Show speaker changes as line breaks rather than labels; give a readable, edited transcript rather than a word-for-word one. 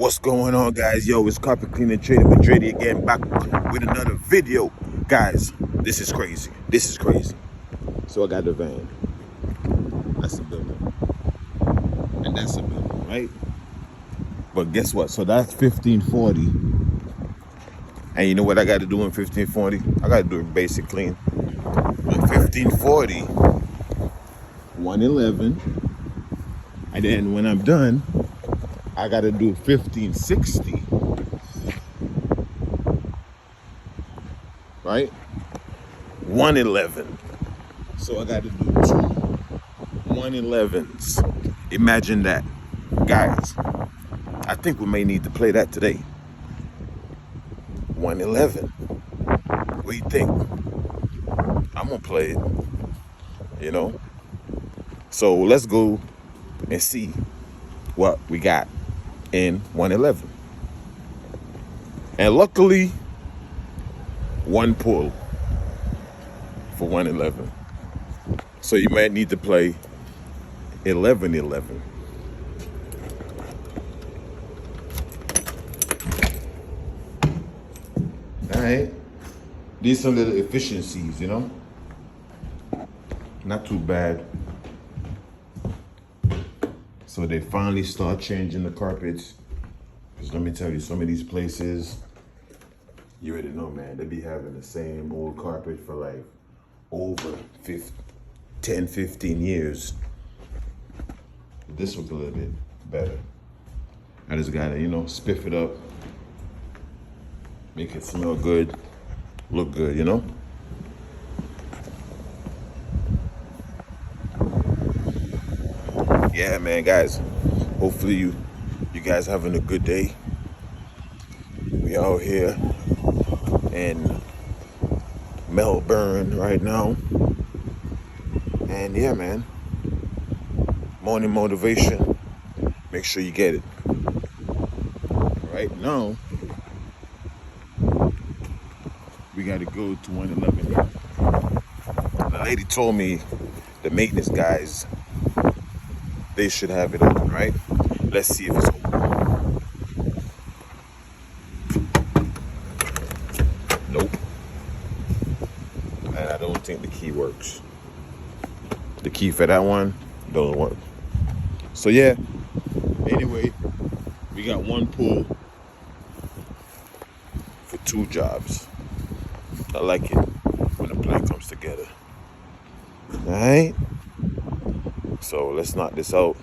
What's going on, guys? Yo, it's Carpet Cleaner Trader with Drady again, back with another video. Guys, this is crazy. This is crazy. So I got the van. That's a building. And that's a building, right? But guess what? So that's 1540. And you know what I got to do in 1540? I got to do a basic clean. In 1540, 111. And then when I'm done, I gotta do 1560, right? 111. So I gotta do two 111s. Imagine that. Guys, I think we may need to play that today. 111. What do you think? I'm gonna play it, you know? So let's go and see what we got in 111. And luckily, one pull for 111. So you might need to play 1111. All right. These some little efficiencies, you know? Not too bad. So they finally start changing the carpets. Because let me tell you, some of these places, you already know, man, they be having the same old carpet for like over 10, 15 years. This looks a little bit better. I just gotta, spiff it up, make it smell good, look good, you know? Yeah, man, guys, hopefully you guys having a good day. We out here in Melbourne right now. And yeah, man, morning motivation, make sure you get it. Right now, we got to go to 111. The lady told me the maintenance guys, they should have it open, right? Let's see if it's open. Nope. And I don't think the key works. The key for that one doesn't work. So yeah, anyway, we got one pull for two jobs. I like it when the plan comes together. All right? So let's knock this out.